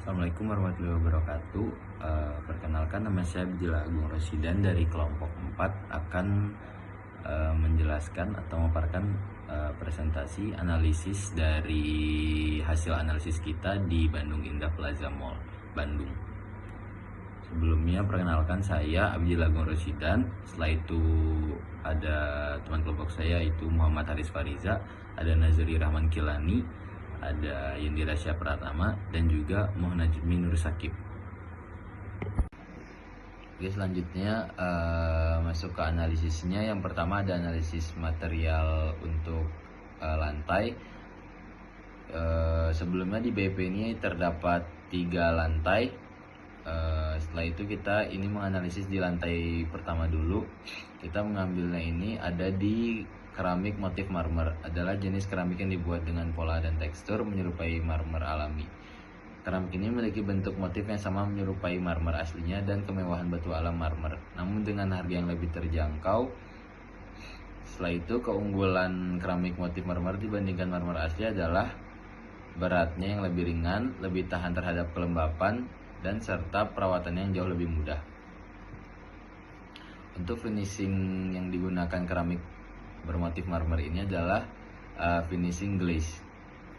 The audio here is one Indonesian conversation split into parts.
Assalamualaikum warahmatullahi wabarakatuh. Perkenalkan, nama saya Abdillah Agung Rosidan dari kelompok 4 akan menjelaskan atau memaparkan presentasi analisis dari hasil analisis kita di Bandung Indah Plaza Mall, Bandung. Sebelumnya perkenalkan, saya Abdillah Agung Rosidan. Setelah itu ada teman kelompok saya, yaitu Muhammad Haris Fariza, ada Nazari Rahman Kilani, ada Yendira Syapratama, dan juga Muhammad Najmi Nur Sakib. Oke, selanjutnya masuk ke analisisnya. Yang pertama ada analisis material untuk lantai. Sebelumnya di BP ini terdapat 3 lantai. Setelah itu kita ini menganalisis di lantai pertama dulu. Kita mengambilnya ini ada di keramik motif marmer. Adalah jenis keramik yang dibuat dengan pola dan tekstur menyerupai marmer alami. Keramik ini memiliki bentuk motif yang sama menyerupai marmer aslinya dan kemewahan batu alam marmer, namun dengan harga yang lebih terjangkau. Setelah itu, keunggulan keramik motif marmer dibandingkan marmer asli adalah beratnya yang lebih ringan, lebih tahan terhadap kelembapan, dan serta perawatannya yang jauh lebih mudah. Untuk finishing yang digunakan keramik bermotif marmer ini adalah finishing glaze,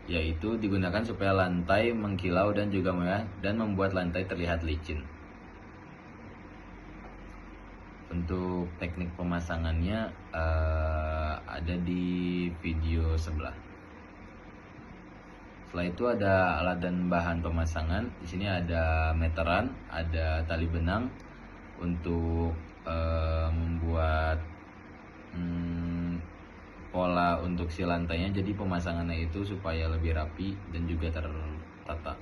yaitu digunakan supaya lantai mengkilau dan juga mewah dan membuat lantai terlihat licin. Untuk teknik pemasangannya ada di video sebelah. Setelah itu ada alat dan bahan pemasangan. Di sini ada meteran, ada tali benang untuk membuat pola untuk si lantainya. Jadi pemasangannya itu supaya lebih rapi dan juga tertata.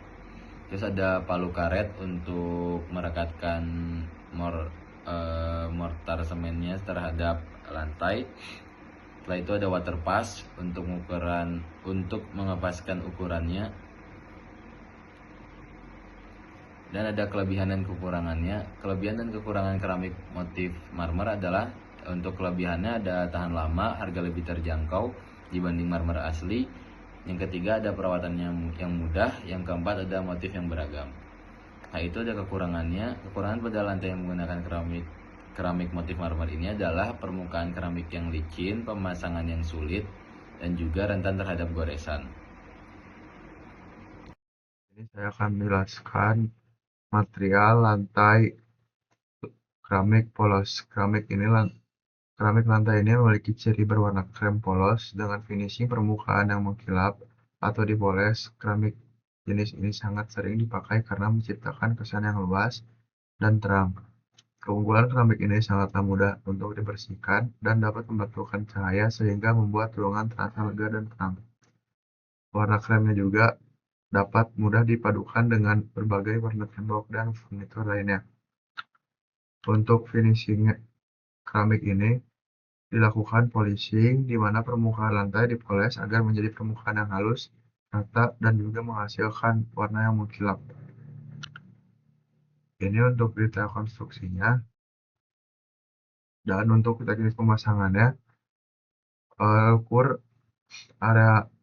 Terus ada palu karet untuk merekatkan mortar semennya terhadap lantai. Setelah itu ada water pass untuk mengepaskan ukurannya. Dan ada kelebihan dan kekurangannya. Kelebihan dan kekurangan keramik motif marmer adalah, untuk kelebihannya ada tahan lama, harga lebih terjangkau dibanding marmer asli. Yang ketiga ada perawatannya yang mudah. Yang keempat ada motif yang beragam. Nah, itu ada kekurangannya. Kekurangan pada lantai yang menggunakan keramik motif marmer ini adalah permukaan keramik yang licin, pemasangan yang sulit, dan juga rentan terhadap goresan. Ini saya akan menjelaskan material lantai keramik polos. Keramik lantai ini memiliki ciri berwarna krem polos dengan finishing permukaan yang mengkilap atau dipoles. Keramik jenis ini sangat sering dipakai karena menciptakan kesan yang luas dan terang. Keunggulan keramik ini sangatlah mudah untuk dibersihkan dan dapat membantulkan cahaya sehingga membuat ruangan terasa lega dan tenang. Warna kremnya juga dapat mudah dipadukan dengan berbagai warna tembok dan furnitur lainnya. Untuk finishing keramik ini dilakukan polishing, di mana permukaan lantai dipoles agar menjadi permukaan yang halus, rata, dan juga menghasilkan warna yang mengkilap. Ini untuk detail konstruksinya. Dan untuk teknis pemasangannya, ukur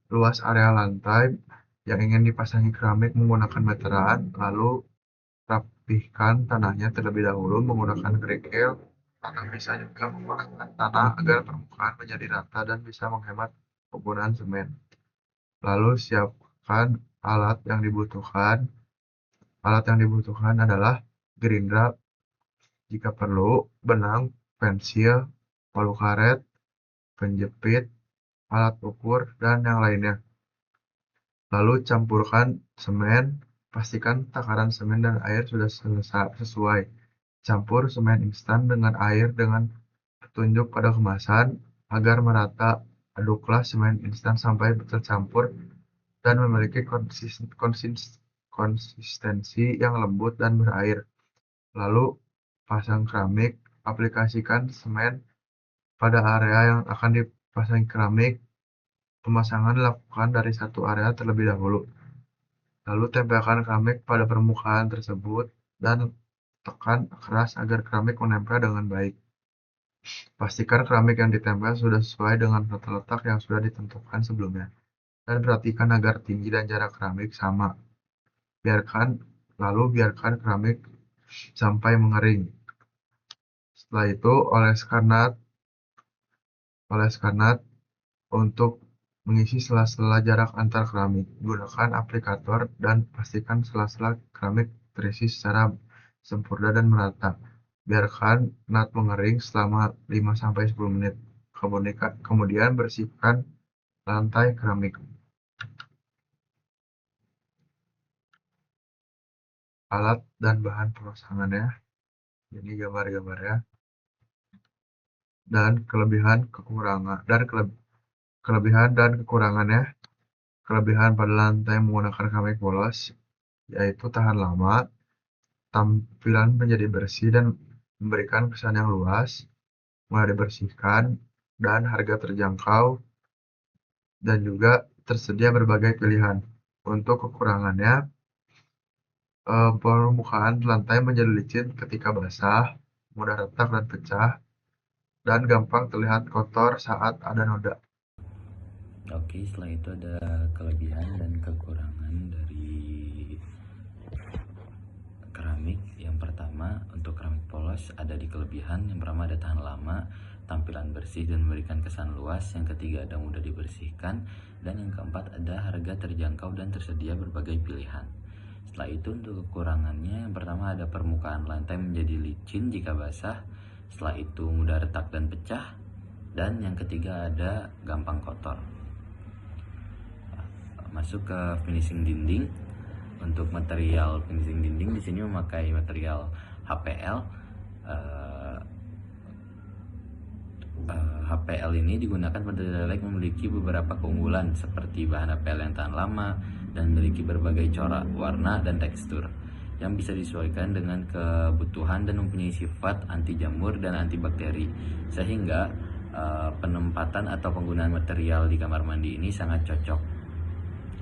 luas area lantai yang ingin dipasangi keramik menggunakan meteran, lalu rapihkan tanahnya terlebih dahulu menggunakan kerikil, atau bisa juga menggunakan tanah agar permukaan menjadi rata dan bisa menghemat penggunaan semen. Lalu siapkan alat yang dibutuhkan. Alat yang dibutuhkan adalah gerindra, jika perlu, benang, pensil, palu karet, penjepit, alat ukur, dan yang lainnya. Lalu campurkan semen. Pastikan takaran semen dan air sudah sesuai. Campur semen instan dengan air dengan petunjuk pada kemasan agar merata. Aduklah semen instan sampai tercampur dan memiliki konsistensi yang lembut dan berair. Lalu pasang keramik. Aplikasikan semen pada area yang akan dipasang keramik. Pemasangan dilakukan dari satu area terlebih dahulu. Lalu tempelkan keramik pada permukaan tersebut dan tekan keras agar keramik menempel dengan baik. Pastikan keramik yang ditempel sudah sesuai dengan tata letak yang sudah ditentukan sebelumnya, dan perhatikan agar tinggi dan jarak keramik sama. biarkan keramik sampai mengering. Setelah itu oles karnat untuk mengisi sela-sela jarak antar keramik. Gunakan aplikator dan pastikan sela-sela keramik terisi secara sempurna dan merata. Biarkan nat mengering selama 5-10 menit. Kemudian bersihkan lantai keramik. Alat dan bahan pemasangannya. Ini gambar-gambarnya. Dan kelebihan dan kekurangannya. Kelebihan pada lantai menggunakan keramik polos yaitu tahan lama, tampilan menjadi bersih dan memberikan kesan yang luas, mudah dibersihkan, dan harga terjangkau, dan juga tersedia berbagai pilihan. Untuk kekurangannya, permukaan lantai menjadi licin ketika basah, mudah retak dan pecah, dan gampang terlihat kotor saat ada noda. Oke, setelah itu ada kelebihan dan kekurangan dari keramik. Yang pertama, untuk keramik polos ada di kelebihan. Yang pertama ada tahan lama, tampilan bersih dan memberikan kesan luas. Yang ketiga ada mudah dibersihkan. Dan yang keempat ada harga terjangkau dan tersedia berbagai pilihan. Setelah itu untuk kekurangannya, yang pertama ada permukaan lantai menjadi licin jika basah. Setelah itu mudah retak dan pecah. Dan yang ketiga ada gampang kotor. Masuk ke finishing dinding. Untuk material finishing dinding di sini memakai material HPL. HPL ini digunakan pada dialek memiliki beberapa keunggulan seperti bahan HPL yang tahan lama dan memiliki berbagai corak, warna, dan tekstur yang bisa disesuaikan dengan kebutuhan dan mempunyai sifat anti jamur dan antibakteri, sehingga penempatan atau penggunaan material di kamar mandi ini sangat cocok.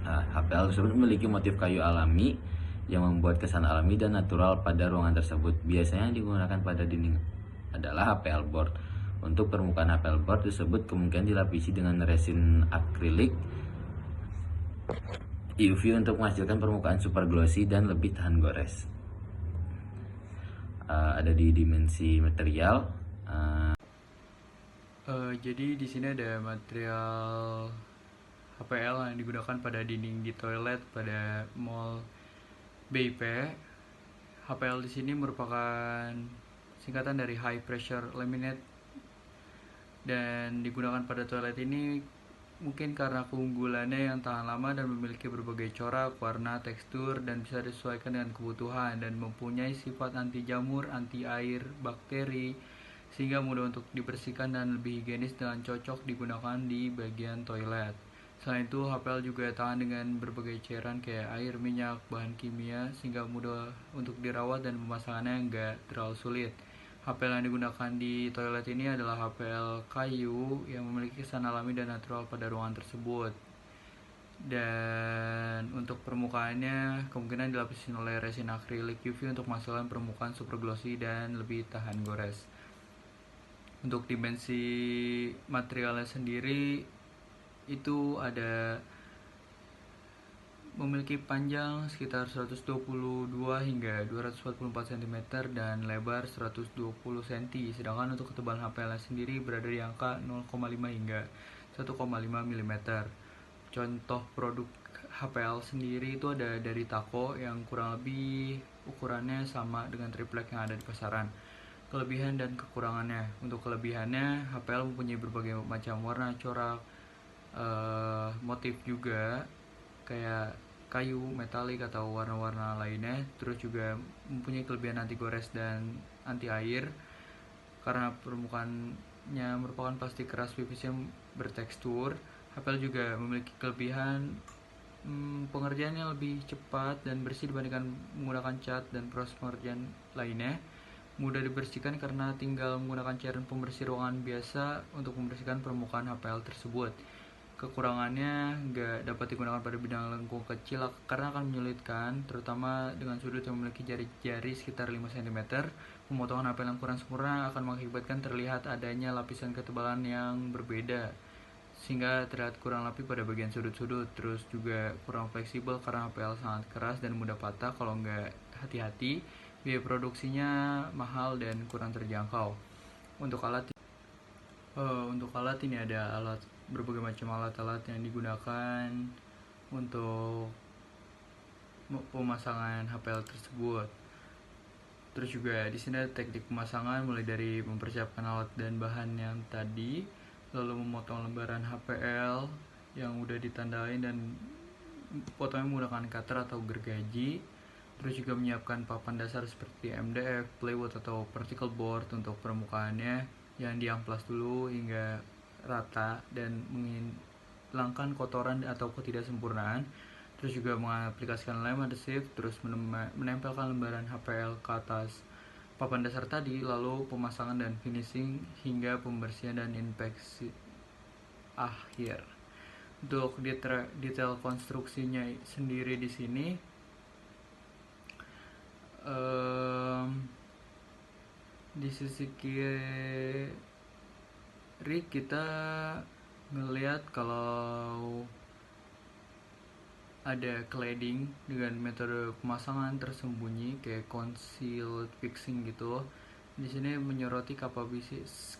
HPL tersebut memiliki motif kayu alami yang membuat kesan alami dan natural pada ruangan tersebut. Biasanya digunakan pada dinding adalah HPL board. Untuk permukaan HPL board tersebut kemungkinan dilapisi dengan resin akrilik UV untuk menghasilkan permukaan super glossy dan lebih tahan gores. Ada di dimensi material. Jadi di sini ada material HPL yang digunakan pada dinding di toilet pada mall BIP. HPL di sini merupakan singkatan dari High Pressure Laminate dan digunakan pada toilet ini mungkin karena keunggulannya yang tahan lama dan memiliki berbagai corak, warna, tekstur, dan bisa disesuaikan dengan kebutuhan dan mempunyai sifat anti jamur, anti air, bakteri, sehingga mudah untuk dibersihkan dan lebih higienis dengan cocok digunakan di bagian toilet. Selain itu, HPL juga tahan dengan berbagai cairan kayak air, minyak, bahan kimia, sehingga mudah untuk dirawat dan pemasangannya nggak terlalu sulit. HPL yang digunakan di toilet ini adalah HPL kayu yang memiliki kesan alami dan natural pada ruangan tersebut. Dan untuk permukaannya kemungkinan dilapisi oleh resin akrilik UV untuk menghasilkan permukaan super glossy dan lebih tahan gores. Untuk dimensi materialnya sendiri itu ada memiliki panjang sekitar 122 hingga 244 cm dan lebar 120 cm, sedangkan untuk ketebalan HPL sendiri berada di angka 0,5 hingga 1,5 mm. Contoh produk HPL sendiri itu ada dari Taco yang kurang lebih ukurannya sama dengan triplek yang ada di pasaran. Kelebihan dan kekurangannya. Untuk kelebihannya, HPL mempunyai berbagai macam warna, corak, motif juga kayak kayu, metalik atau warna-warna lainnya. Terus juga mempunyai kelebihan anti gores dan anti air karena permukaannya merupakan plastik keras PVC yang bertekstur. HPL juga memiliki kelebihan pengerjaannya lebih cepat dan bersih dibandingkan menggunakan cat dan proses pengerjaan lainnya. Mudah dibersihkan karena tinggal menggunakan cairan pembersih ruangan biasa untuk membersihkan permukaan HPL tersebut. Kekurangannya nggak dapat digunakan pada bidang lengkung kecil karena akan menyulitkan, terutama dengan sudut yang memiliki jari-jari sekitar 5 cm. Pemotongan HPL yang kurang sempurna akan mengakibatkan terlihat adanya lapisan ketebalan yang berbeda, sehingga terlihat kurang rapi pada bagian sudut-sudut. Terus juga kurang fleksibel karena HPL sangat keras dan mudah patah kalau nggak hati-hati. Biaya produksinya mahal dan kurang terjangkau. Untuk alat ini ada berbagai macam alat-alat yang digunakan untuk pemasangan HPL tersebut. Terus juga di sini ada teknik pemasangan mulai dari mempersiapkan alat dan bahan yang tadi, lalu memotong lembaran HPL yang udah ditandain dan potongnya menggunakan cutter atau gergaji. Terus juga menyiapkan papan dasar seperti MDF, plywood atau particle board untuk permukaannya yang diamplas dulu hingga rata dan menghilangkan kotoran atau ketidaksempurnaan. Terus juga mengaplikasikan lem adhesif, terus menempelkan lembaran HPL ke atas papan dasar tadi, lalu pemasangan dan finishing hingga pembersihan dan inspeksi akhir. Untuk detail konstruksinya sendiri di sini di sisi kiri kita ngelihat kalau ada cladding dengan metode pemasangan tersembunyi kayak concealed fixing gitu. Di sini menyoroti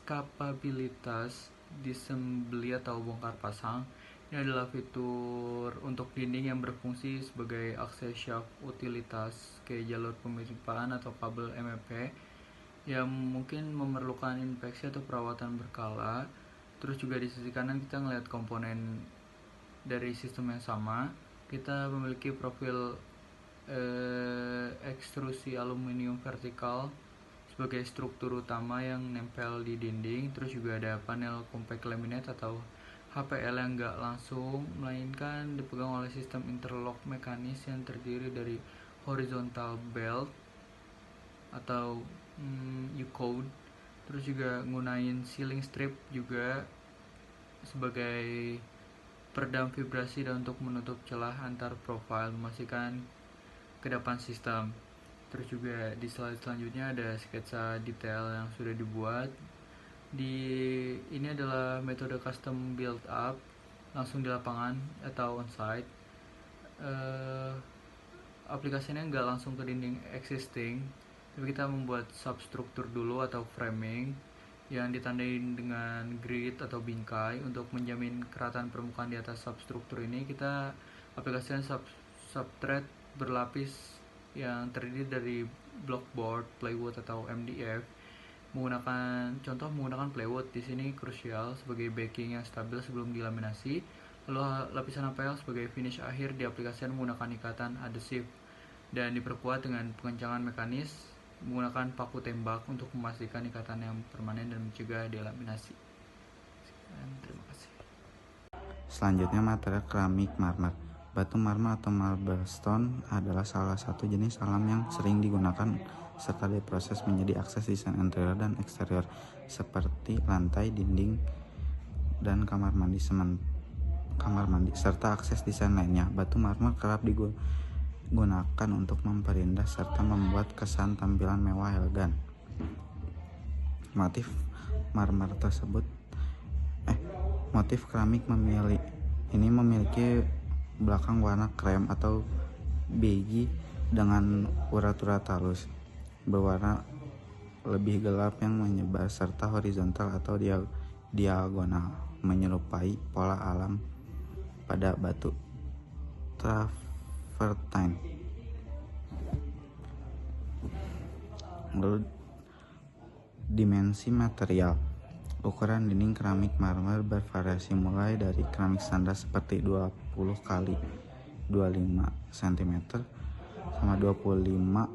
kapabilitas disassembly atau bongkar pasang. Ini adalah fitur untuk dinding yang berfungsi sebagai akses shaft utilitas kayak jalur pemipaan atau kabel MEP yang mungkin memerlukan inspeksi atau perawatan berkala. Terus juga di sisi kanan kita ngelihat komponen dari sistem yang sama. Kita memiliki profil ekstrusi aluminium vertikal sebagai struktur utama yang nempel di dinding. Terus juga ada panel compact laminate atau HPL yang nggak langsung, melainkan dipegang oleh sistem interlock mekanis yang terdiri dari horizontal belt atau U-code. Terus juga gunain ceiling strip juga sebagai peredam vibrasi dan untuk menutup celah antar profil, memastikan kedepan sistem. Terus juga di slide selanjutnya ada sketsa detail yang sudah dibuat. Ini adalah metode custom build up langsung di lapangan atau on-site. Aplikasinya nggak langsung ke dinding existing, tapi kita membuat substruktur dulu atau framing yang ditandai dengan grid atau bingkai. Untuk menjamin kerataan permukaan di atas substruktur ini, kita aplikasikan substrate berlapis yang terdiri dari blockboard, plywood atau MDF. Menggunakan plywood di sini krusial sebagai backing yang stabil sebelum dilaminasi. Lalu lapisan HPL sebagai finish akhir diaplikasikan menggunakan ikatan adhesif dan diperkuat dengan pengencangan mekanis menggunakan paku tembak untuk memastikan ikatan yang permanen dan mencegah delaminasi. Terima kasih. Selanjutnya material keramik marmer. Batu marmer atau marble stone adalah salah satu jenis alam yang sering digunakan serta diproses menjadi akses desain interior dan eksterior seperti lantai, dinding, dan kamar mandi serta akses desain lainnya. Batu marmer kerap digunakan untuk memperindah serta membuat kesan tampilan mewah elegan. Motif keramik memiliki belakang warna krem atau beige dengan urat-urat halus berwarna lebih gelap yang menyebar serta horizontal atau diagonal menyerupai pola alam pada batu travertine. Lalu dimensi material. Ukuran dinding keramik marmer bervariasi mulai dari keramik standar seperti 20 x 25 cm sama 25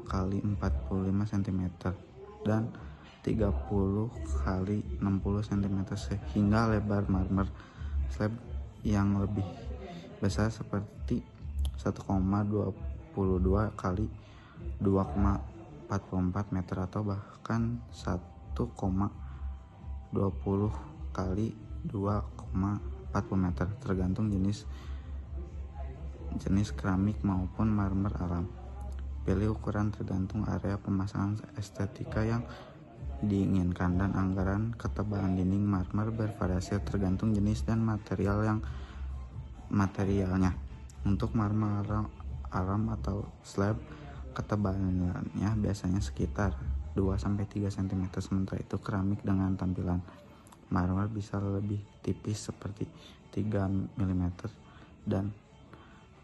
x 45 cm dan 30 x 60 cm sehingga lebar marmer slab yang lebih besar seperti 1,22 x 2,44 meter atau bahkan 1,20 x 2,40 meter tergantung jenis keramik maupun marmer alam. Pilih ukuran tergantung area pemasangan estetika yang diinginkan dan anggaran ketebalan dinding marmer bervariasi tergantung jenis dan materialnya. Untuk marmer alam atau slab, ketebalannya biasanya sekitar 2-3 cm, sementara itu keramik dengan tampilan marmer bisa lebih tipis seperti 3 mm dan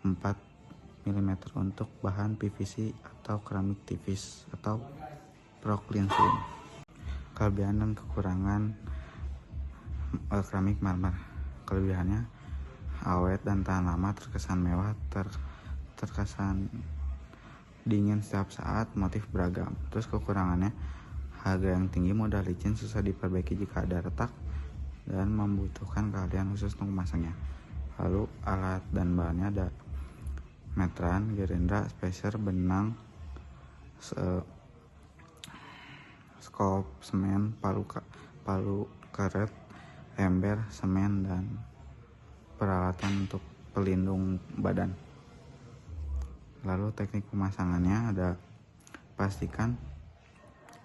4 mm untuk bahan PVC atau keramik tipis atau Brooklyn film. Kelebihan dan kekurangan keramik marmer. Kelebihannya awet dan tahan lama, terkesan mewah, terkesan dingin setiap saat, motif beragam. Terus kekurangannya harga yang tinggi, mudah licin, susah diperbaiki jika ada retak, dan membutuhkan keahlian khusus untuk memasangnya. Lalu alat dan bahannya ada meteran, gerindra, spacer, benang, skop, semen, palu karet, ember, semen, dan peralatan untuk pelindung badan. Lalu teknik pemasangannya ada: pastikan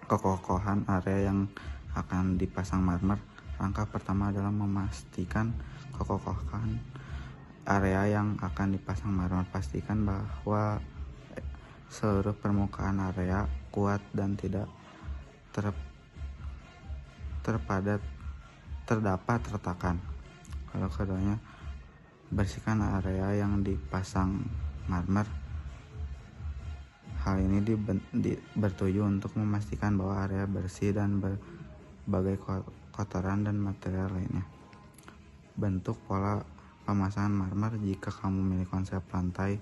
kekokohan area yang akan dipasang marmer. Langkah pertama adalah memastikan kekokohan area yang akan dipasang marmer. Pastikan bahwa seluruh permukaan area kuat dan tidak terdapat retakan. Kalau keduanya, bersihkan area yang dipasang marmer. Hal ini bertujuan untuk memastikan bahwa area bersih dan berbagai kotoran dan material lainnya. Bentuk pola pemasangan marmer. Jika kamu memiliki konsep lantai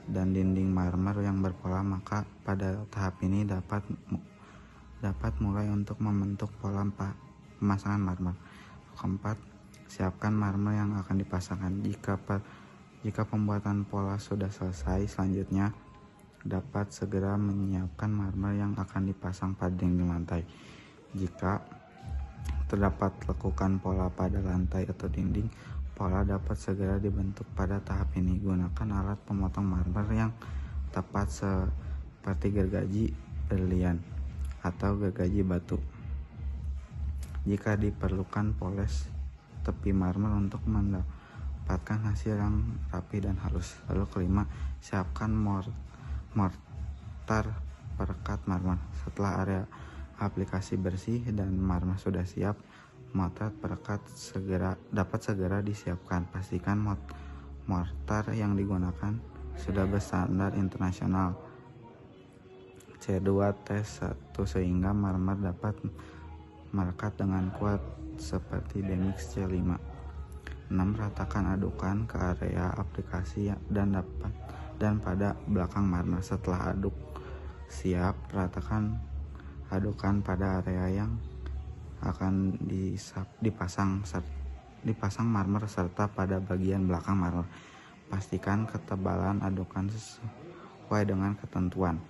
dan dinding marmer yang berpola, maka pada tahap ini dapat mulai untuk membentuk pola pemasangan marmer. Keempat, siapkan marmer yang akan dipasangkan. Jika pembuatan pola sudah selesai, selanjutnya dapat segera menyiapkan marmer yang akan dipasang pada dinding lantai. Jika terdapat lekukan pola pada lantai atau dinding, pola dapat segera dibentuk. Pada tahap ini, gunakan alat pemotong marmer yang tepat seperti gergaji berlian atau gergaji batu. Jika diperlukan, poles tepi marmer untuk mendapatkan hasil yang rapi dan halus. Lalu kelima, siapkan mortar perekat marmer. Setelah area aplikasi bersih dan marmer sudah siap, mortar perekat dapat segera disiapkan. Pastikan mortar yang digunakan sudah berstandar internasional C2T1 sehingga marmer dapat merekat dengan kuat seperti Demix C5. 6. Ratakan adukan ke area aplikasi dan pada belakang marmer. Setelah aduk siap, ratakan adukan pada area yang akan dipasang marmer serta pada bagian belakang marmer. Pastikan ketebalan adukan sesuai dengan ketentuan.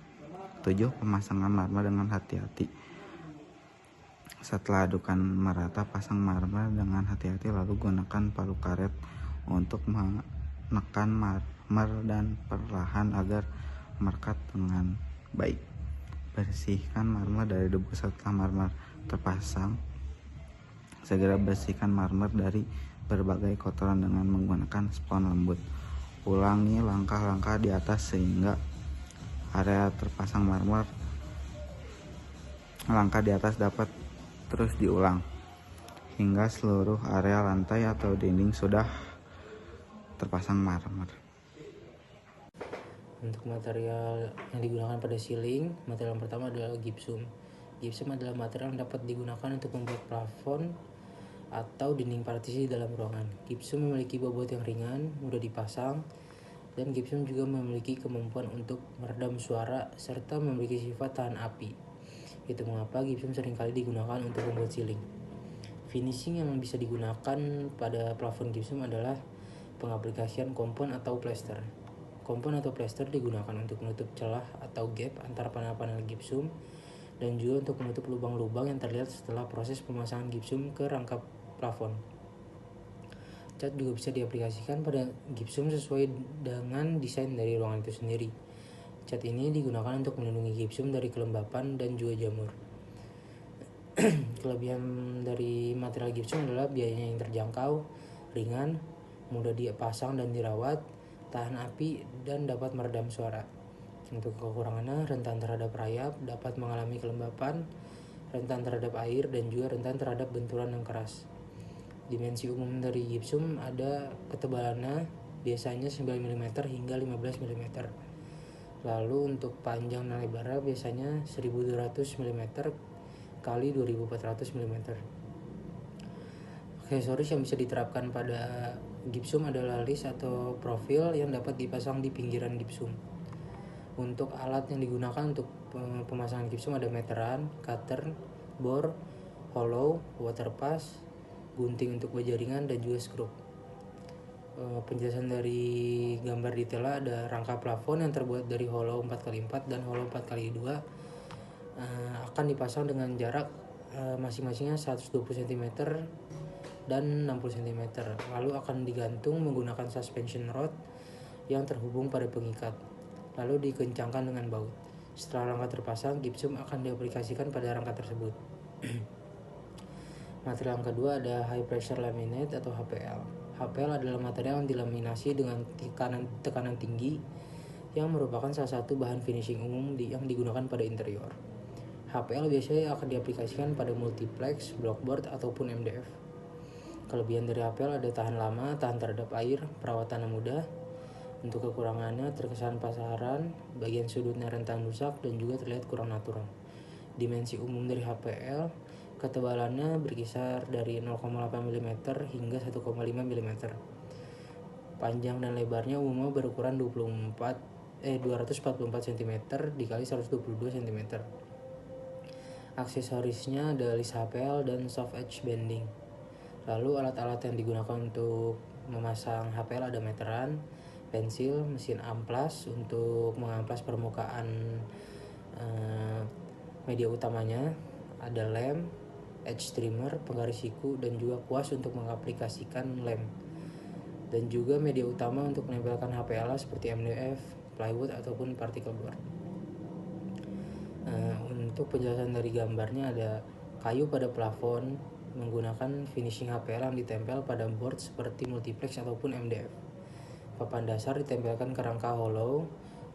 7. Pemasangan marmer dengan hati-hati. Setelah adukan merata, pasang marmer dengan hati-hati, lalu gunakan palu karet untuk menekan marmer dan perlahan agar merekat dengan baik. Bersihkan marmer dari debu. Setelah marmer terpasang, segera bersihkan marmer dari berbagai kotoran dengan menggunakan spons lembut. Ulangi langkah-langkah di atas sehingga area terpasang marmer. Langkah di atas dapat terus diulang hingga seluruh area lantai atau dinding sudah terpasang marmer. Untuk material yang digunakan pada ceiling, material yang pertama adalah gypsum. Gypsum adalah material yang dapat digunakan untuk membuat plafon atau dinding partisi dalam ruangan. Gypsum memiliki bobot yang ringan, mudah dipasang, dan gypsum juga memiliki kemampuan untuk meredam suara serta memiliki sifat tahan api. Itu mengapa gypsum seringkali digunakan untuk membuat ceiling. Finishing yang bisa digunakan pada plafon gypsum adalah pengaplikasian kompon atau plester. Kompon atau plester digunakan untuk menutup celah atau gap antara panel-panel gypsum dan juga untuk menutup lubang-lubang yang terlihat setelah proses pemasangan gypsum ke rangka plafon. Cat juga bisa diaplikasikan pada gypsum sesuai dengan desain dari ruangan itu sendiri. Cat ini digunakan untuk melindungi gypsum dari kelembapan dan juga jamur. Kelebihan dari material gipsum adalah biayanya yang terjangkau, ringan, mudah dipasang dan dirawat, tahan api, dan dapat meredam suara. Untuk kekurangannya, rentan terhadap rayap, dapat mengalami kelembapan, rentan terhadap air, dan juga rentan terhadap benturan yang keras. Dimensi umum dari gipsum ada ketebalannya biasanya 9 mm hingga 15 mm. Lalu untuk panjang dan lebarnya biasanya 1200 mm kali 2400 mm. Aksesoris yang bisa diterapkan pada gipsum adalah list atau profil yang dapat dipasang di pinggiran gipsum. Untuk alat yang digunakan untuk pemasangan gipsum ada meteran, cutter, bor, hollow, water pass, gunting untuk baja ringan, dan juga skrup. Penjelasan dari gambar detailnya ada rangka plafon yang terbuat dari hollow 4x4 dan hollow 4x2 akan dipasang dengan jarak masing-masingnya 120 cm dan 60 cm. Lalu akan digantung menggunakan suspension rod yang terhubung pada pengikat, lalu dikencangkan dengan baut. Setelah rangka terpasang, gipsum akan diaplikasikan pada rangka tersebut. Material yang kedua ada high pressure laminate atau HPL. HPL adalah material yang dilaminasi dengan tekanan tinggi yang merupakan salah satu bahan finishing umum yang digunakan pada interior. HPL biasanya akan diaplikasikan pada multiplex, blockboard, ataupun MDF. Kelebihan dari HPL ada tahan lama, tahan terhadap air, perawatannya mudah. Untuk kekurangannya terkesan pasaran, bagian sudutnya rentan rusak, dan juga terlihat kurang natural. Dimensi umum dari HPL, ketebalannya berkisar dari 0,8 mm hingga 1,5 mm. Panjang dan lebarnya umumnya berukuran 244 cm dikali 122 cm. Aksesorisnya ada list HPL dan soft edge bending. Lalu alat-alat yang digunakan untuk memasang HPL ada meteran, pensil, mesin amplas untuk mengamplas permukaan media utamanya, ada lem, edge trimmer, penggaris siku, dan juga kuas untuk mengaplikasikan lem. Dan juga media utama untuk menempelkan HPL seperti MDF, plywood, ataupun particle board. Untuk penjelasan dari gambarnya ada kayu pada plafon menggunakan finishing HPL yang ditempel pada board seperti multiplex ataupun MDF. Papan dasar ditempelkan ke rangka hollow,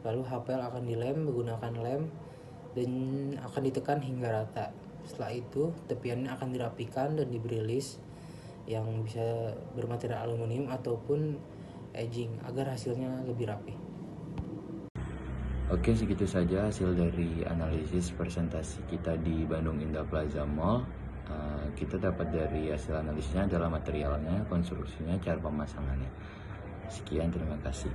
lalu HPL akan dilem menggunakan lem dan akan ditekan hingga rata. Setelah itu, tepiannya akan dirapikan dan diberi list yang bisa bermaterial aluminium ataupun edging agar hasilnya lebih rapi. Oke, segitu saja hasil dari analisis presentasi kita di Bandung Indah Plaza Mall. Kita dapat dari hasil analisisnya adalah materialnya, konstruksinya, cara pemasangannya. Sekian, terima kasih.